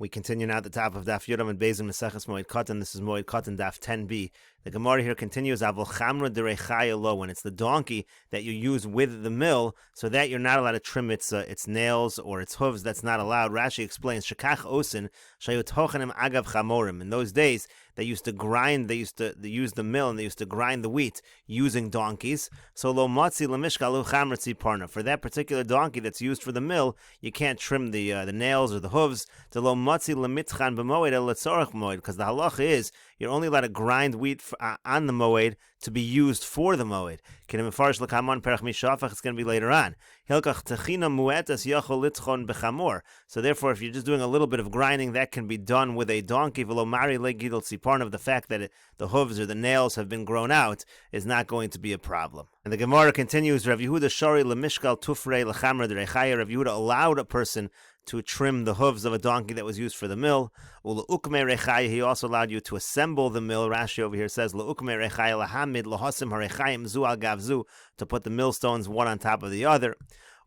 We continue now at the top of Daf Yomi Meseches Moed Kattan. This is Moed Kattan Daf 10b. The Gemara here continues Avol Chamra Derechaya Lo, when it's the donkey that you use with the mill, so that you're not allowed to trim its nails or its hooves. That's not allowed. Rashi explains Shekach Osin Shayut Hochanim Agav Chamorim. In those days, they used to grind. They used to use the mill and they used to grind the wheat using donkeys. So Lo Matzi Lemishkalu Chamratzi Parna. For that particular donkey that's used for the mill, you can't trim the nails or the hooves. To Lo Matzi Lemitchan B'Moed El Letzorach Moed, because the halacha is you're only allowed to grind wheat on the moed to be used for the moed. It's going to be later on. So therefore, if you're just doing a little bit of grinding, that can be done with a donkey. Of the fact that the hooves or the nails have been grown out is not going to be a problem. And the Gemara continues, Rav Yehuda Shari Lemishkal Tufrei Lechamra Derechaya. Rav Yehuda allowed a person to trim the hooves of a donkey that was used for the mill. He also allowed you to assemble the mill. Rashi over here says, to put the millstones one on top of the other.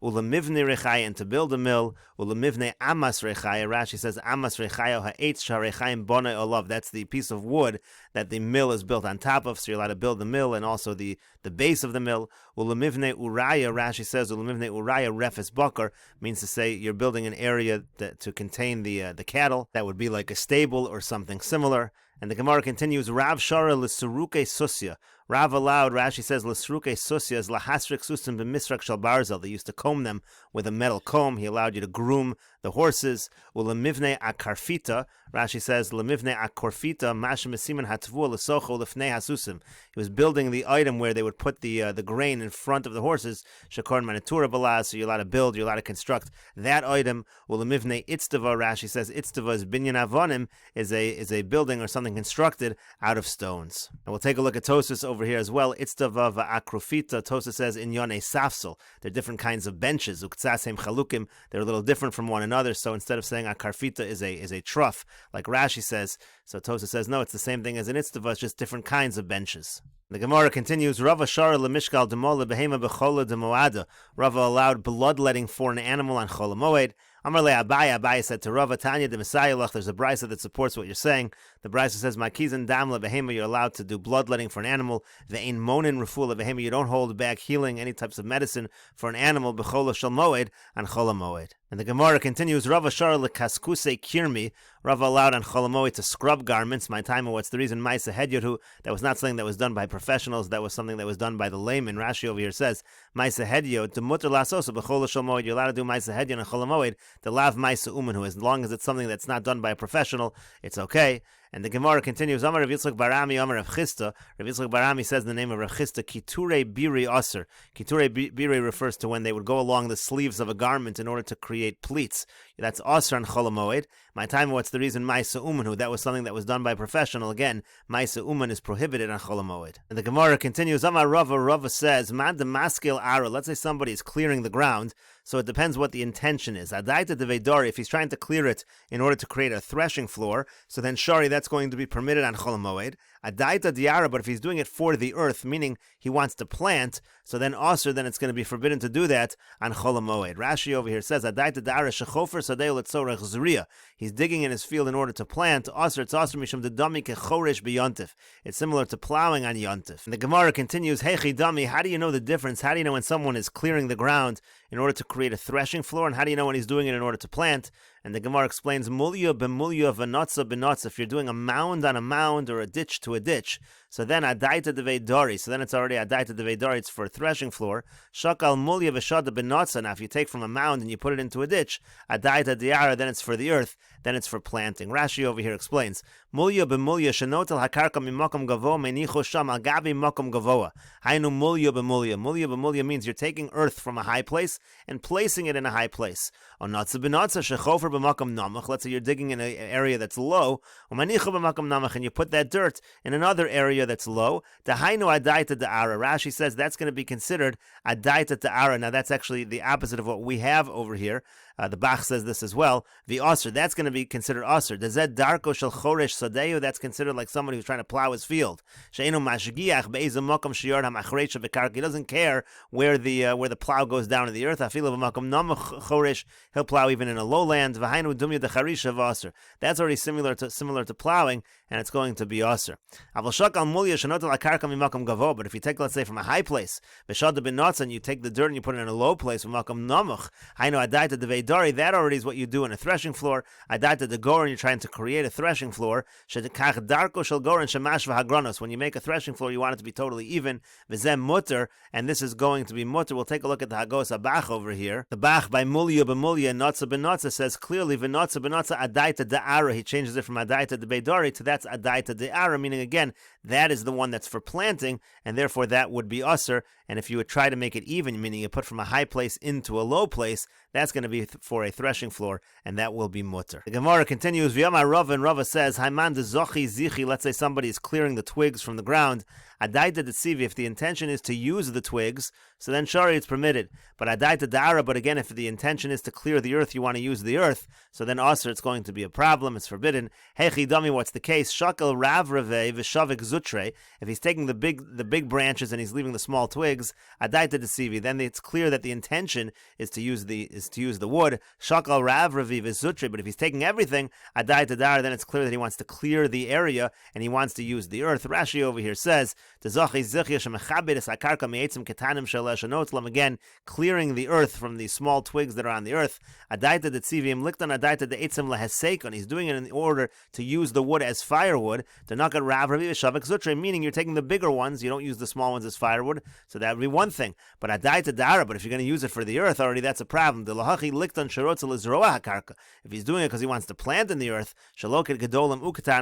Ulamivne rechaya, and to build a mill. Ulamivne amas rechaya. Rashi says amas rechaya ha'etz sharechaim bonai olav. That's the piece of wood that the mill is built on top of. So you're allowed to build the mill and also the base of the mill. Ulamivne uraya. Rashi says ulamivne uraya refes bakar, means to say you're building an area to contain the cattle. That would be like a stable or something similar. And the Gemara continues, Rav Shara l'suruke susya. Rav allowed, Rashi says, l'suruke susya is lahasrik susim b'misrak shal barzel. They used to comb them with a metal comb. He allowed you to groom the horses. U'lemivne akarfita. Rashi says, lemivne akorfita mashem esimen hatvu l'socho l'fnei hasusim. He was building the item where they would put the grain in front of the horses. Shakor manatura balaz. So you're allowed to build, you're allowed to construct that item. U'lemivne itztava. Rashi says, itztava is binyan avonim, is a building or something constructed out of stones. And we'll take a look at Tosas over here as well. Itztava va'akrofita. Tosas says in yonei safsel. They're different kinds of benches. Uktsasem chalukim. They're a little different from one another. So instead of saying akarfita is a trough, like Rashi says, so Tosas says no, it's the same thing as an itztava. It's just different kinds of benches. The Gemara continues, Rava Shara lemishkal demola behema bechola demoada. Rava allowed bloodletting for an animal on chola moed. Amar le Abaye. Abaye said to Rava, Tanya de Messiah, there's a brisa that supports what you're saying. The brisa says, Makizan damla behema, you're allowed to do bloodletting for an animal. Ve'ein monin refula behema, you don't hold back healing any types of medicine for an animal. Bechola shel moed, on chola moed. And the Gemara continues, Rava Shara lekaskuse kirmi. Rava allowed on chola moed to scrub garments. My time, what's the reason? Maisa hedyotu. That was not something that was done by professionals. That was something that was done by the layman. Rashi over here says, Maisa hedyo to mutter lasosa bechola shel moed. You're allowed to do Maisa hedyo on chola moed. The lav maisa umanhu, as long as it's something that's not done by a professional, it's okay. And the Gemara continues, Amar Rav Yitzchak Barami, Amar Rav Chisda. Rav Yitzchak Barami says in the name of Rav Chisda, Kiture biri aser. Kiture biri refers to when they would go along the sleeves of a garment in order to create pleats. That's aser on chola moed. My time, what's the reason? Maisa umanhu. That was something that was done by a professional. Again, Maisa uman is prohibited on chola moed. And the Gemara continues, Amar Rava. Rava says, Mad the maskil ara. Let's say somebody is clearing the ground. So it depends what the intention is. Adaita de vedori, if he's trying to clear it in order to create a threshing floor, so then shari, that's going to be permitted on chola moed. Adaita diara, but if he's doing it for the earth, meaning he wants to plant, so then aser, then it's going to be forbidden to do that on chola moed. Rashi over here says, Adaita diara shechofer sadei letzorech zriya. He's digging in his field in order to plant. Aser, it's aser mishum dedami kechoresh b'yontif. It's similar to plowing on yontif. And the Gemara continues, Hechi dami, how do you know the difference? How do you know when someone is clearing the ground in order to create a threshing floor, and how do you know when he's doing it in order to plant? And the Gemara explains, mulya b'mulya v'notza b'notza. If you're doing a mound on a mound or a ditch to a ditch, so then adaita de veidori. So then it's already adaita de veidori. It's for a threshing floor. Shakal mulya v'shada b'notza. Now if you take from a mound and you put it into a ditch, adaita diara, then it's for the earth. Then it's for planting. Rashi over here explains, mulya b'mulya shenotel hakarka mimakom gavoa menicho sham al gabi makom gavoa. Hainu mulya b'mulya. Mulya b'mulya means you're taking earth from a high place and placing it in a high place. Onatza b'notza shechofer b'makom namach. Let's say you're digging in an area that's low, umanicho b'makom namach, and you put that dirt in another area that's low. Dahainu adaita da'ara. Rashi says that's going to be considered adaita da'ara. Now that's actually the opposite of what we have over here. The Bach says this as well. The Aser, that's going to be considered Aser. The Zed Darko Shel Choresh Sadeu, that's considered like somebody who's trying to plow his field. She'enu Mashgiach Be'ezem Makom Shiyor HaMachrecha Bekarka. He doesn't care where the plow goes down in the earth. Afilu V'Makom Namach Choresh, he'll plow even in a lowland. V'Hainu Dumya Decharisha V'Aser. That's already similar to plowing, and it's going to be Aser. Avol Shakal Mulya Shenotel HaKarka Mimakom Gavo. But if you take, let's say, from a high place, B'Shad Ben Notz, and you take the dirt and you put it in a low place, V'Makom Namach, Hainu Adaita Deveidari, that already is what you do in a threshing floor. Adaita de Gor, and you're trying to create a threshing floor. Shedekach Darko Shel Gor and Shemash V'Hagronos. When you make a threshing floor, you want it to be totally even. V'Zem Mutter, and this is going to be Mutter. We'll take a look at the Hagos Bach over here. The Bach by Mulya B'Mulya, Notza B'Notza says clearly, V'Notza B'Notza Adaita De'ara. He changes it from Adaita De'Beidari to that's Adaita De'ara, meaning again, that is the one that's for planting, and therefore that would be Usser. And if you would try to make it even, meaning you put from a high place into a low place, that's going to be for a threshing floor, and that will be mutter. The Gemara continues, V'yama Rava, and Rava says, Haiman de Zochi Zichi, let's say somebody is clearing the twigs from the ground. Adaita Detzivi, if the intention is to use the twigs, so then Shari it's permitted. But Adaita Da'ara, but again, if the intention is to clear the earth, you want to use the earth, so then Aser, it's going to be a problem, it's forbidden. Hechi Dami, what's the case? Shakal Rav Reve V'Shavik Zutre, if he's taking the big branches and he's leaving the small twigs, Adaita Detzivi, then it's clear that the intention is to use the wood. Shakal Rav Revi V'Zutre, but if he's taking everything, Adaita Da'ara, then it's clear that he wants to clear the area and he wants to use the earth. Rashi over here says, again, clearing the earth from the small twigs that are on the earth. He's doing it in order to use the wood as firewood. Meaning you're taking the bigger ones, you don't use the small ones as firewood, so that would be one thing. But if you're going to use it for the earth already, that's a problem. If he's doing it because he wants to plant in the earth,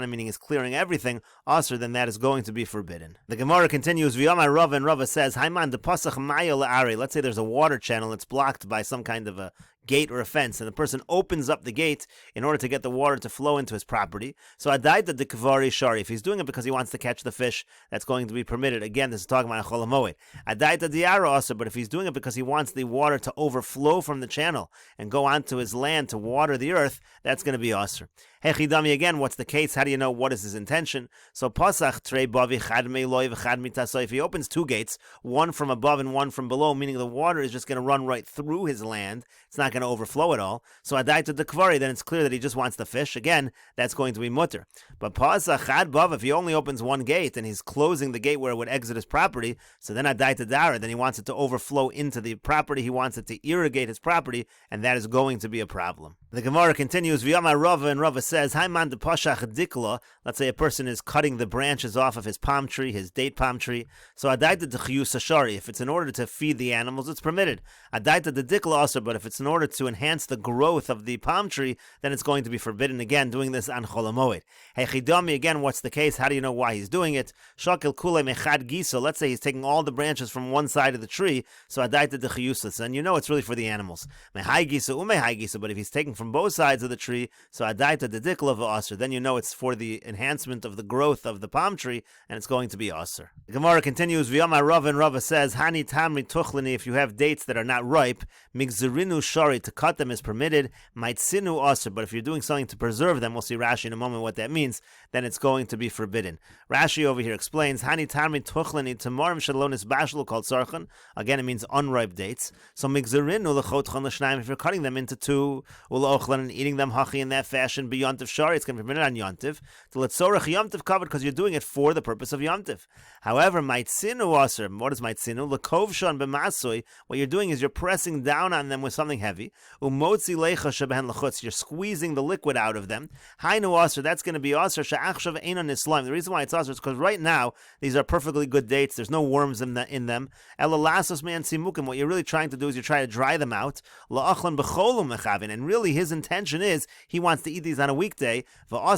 meaning he's clearing everything, then that is going to be forbidden. The Gemara continues, V'yamar Rava, and Rava says, Haiman de Pasach Maya La'ari. Let's say there's a water channel that's blocked by some kind of a gate or a fence, and the person opens up the gate in order to get the water to flow into his property. So Adaita de Kvari Shari. If he's doing it because he wants to catch the fish, that's going to be permitted. Again, this is talking about a Chol HaMoed. Adaita Diara also, but if he's doing it because he wants the water to overflow from the channel and go onto his land to water the earth, that's going to be Aser. Hechidami, again, what's the case? How do you know what is his intention? So Pasach Trei Bavi Chad Meiloi V'Chad Mitasoi. If he opens two gates, one from above and one from below, meaning the water is just going to run right through his land, it's not going to overflow at all. So Adaita de Kvari, then it's clear that he just wants the fish. Again, that's going to be mutter. But Pasach Chad Bav, if he only opens one gate and he's closing the gate where it would exit his property, so then Adaita Dara, then he wants it to overflow into the property, he wants it to irrigate his property, and that is going to be a problem. The Gemara continues, V'yamar Rava, and Rava says, Haiman de Pashach Dikla, let's say a person is cutting the branches off of his palm tree, his date palm tree, so Adaita de Chiyus Shari, if it's in order to feed the animals, it's permitted. Adaita de Dikla also, but if it's in order to enhance the growth of the palm tree, then it's going to be forbidden. Again, doing this on Chol HaMoed. Hechidami, again, what's the case? How do you know why he's doing it? Shakil Kule Mechad Giso, let's say he's taking all the branches from one side of the tree, so Adaita de Chiyus, and you know it's really for the animals. Mehai Giso, Umehai Giso, but if he's taking from both sides of the tree, so Adaita de Dikla v'Aser, then you know it's for the enhancement of the growth of the palm tree, and it's going to be Aser. The Gemara continues, V'yamar Rava, and Rava says, Hani Tamri Tuchlini, if you have dates that are not ripe, Migzerinu Shari, to cut them is permitted, Maitzinu Aser, but if you're doing something to preserve them, we'll see Rashi in a moment what that means, then it's going to be forbidden. Rashi over here explains, Hani Tamri Tuchlini, Tamarim Shalonis Bashlu called Sarchan, again it means unripe dates, so Migzerinu L'chotchan L'shnaim, if you're cutting them into two, U'la'ochlan, and eating them hachi in that fashion, beyond Shari, it's going to be permitted on Yontiv, to let Sorach Yomtiv covered because you're doing it for the purpose of Yomtiv. However, Maitzinu Aser, what is Maitzinu? L'kovshan b'masui, what you're doing is you're pressing down on them with something heavy, U'motzi leicha shebehen l'chutz, you're squeezing the liquid out of them. Hainu Aser, that's going to be Aser, she'achshav einon islam. The reason why it's Aser is because right now, these are perfectly good dates, there's no worms in them. Elalasos me'an simukim, what you're really trying to do is you're trying to dry them out. La'achlan b'cholum mechavin, and really his intention is, he wants to eat these on a weekday, and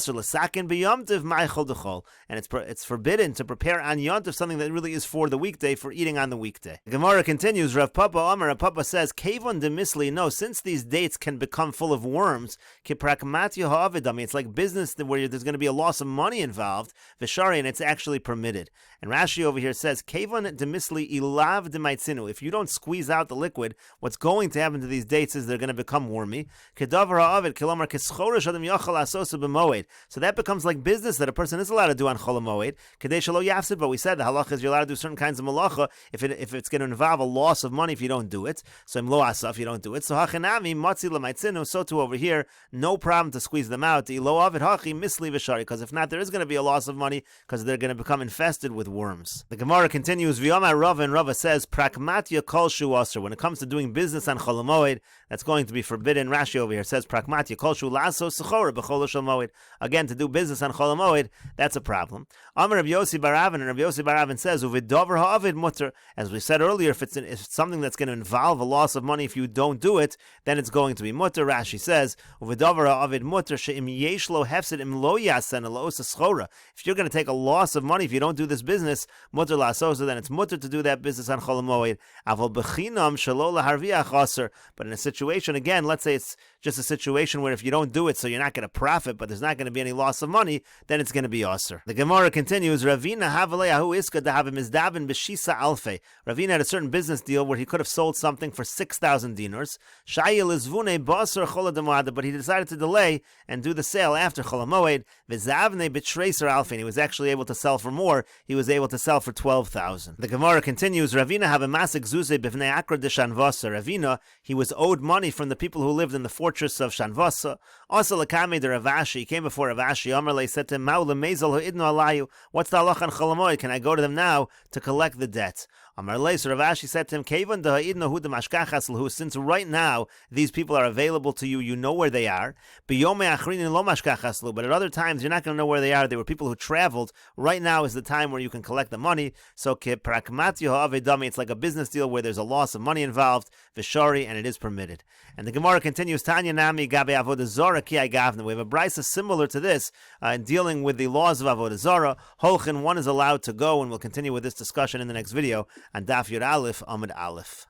it's forbidden to prepare on Yontif something that really is for the weekday, for eating on the weekday. The Gemara continues, Rav Papa Amar, Rav Papa says, Kevon de Misli, no, since these dates can become full of worms, it's like business where there's going to be a loss of money involved, v'shari, and it's actually permitted. And Rashi over here says, Kevon demisli ilav demaitzinu. If you don't squeeze out the liquid, what's going to happen to these dates is they're going to become wormy. So that becomes like business that a person is allowed to do on Chol HaMoed. But we said the halacha is you're allowed to do certain kinds of malacha if it's going to involve a loss of money if you don't do it. So im lo asa if you don't do it. So hachinami matzi lemaitzinu. So too over here, no problem to squeeze them out. Because if not, there is going to be a loss of money because they're going to become infested with worms. The Gemara continues, V'yomar Rava, and Rava says, Prakmatya kol shu aser. When it comes to doing business on Chol HaMoed, that's going to be forbidden. Rashi over here says, Prakmatya kol shu laso sechora b'chol shel moed. Again, to do business on Chol HaMoed, that's a problem. Amar Rabbi Yossi bar Avin, and Rabbi Yossi bar Avin says, Uvidover ha'avid mutter. As we said earlier, if it's something that's going to involve a loss of money, if you don't do it, then it's going to be mutter. Rashi says, Uvidover ha'avid mutter she'im yesh lo hefsid im lo yasen lo schora. If you're going to take a loss of money if you don't do this business, mutter la'asosa, then it's mutter to do that business on Chol HaMoed. Aval bechinam shelo laharviach aser. But in a situation, again, let's say it's just a situation where if you don't do it, so you're not going to profit, but there's not going to be any loss of money, then it's going to be aser. The Gemara continues, Ravina havaleyahu iska dahavim izdavin b'shisa alfe. Ravina had a certain business deal where he could have sold something for 6,000 dinars. Shayil izvune basar chol hamoed, but he decided to delay and do the sale after Chol HaMoed. V'zavne b'treiser alfe. He was actually able to sell for more. He was able to sell for 12,000. The Gemara continues, Ravina have a masik zuze b'vnei akra de Shanvasa. Ravina, he was owed money from the people who lived in the fortress of Shanvasa. Also lekame de Ravashi, he came before Ravashi. Amarle said to him, Ma'u lemezel ha'idnu alayu. What's the halach on Chol HaMoed? Can I go to them now to collect the debt? Amarle, so Ravashi said to him, Kevan de ha'idnu hu de mashkachas l'hu. Since right now these people are available to you, you know where they are. B'yomei achrinin lo mashkachas l'hu. But at other times you're not going to know where they are. They were people who traveled. Right now is the time where you can collect the money. So keprakmatyo ha'avedami, it's like a business deal where there's a loss of money involved, v'shari, and it is permitted. And the Gemara continues, Tanya nami gabe avodah zara ki gavna. We have a brisa similar to this in dealing with the laws of avodah zara. Holchin, one is allowed to go, and we'll continue with this discussion in the next video on Daf Yud Aleph Amud Aleph.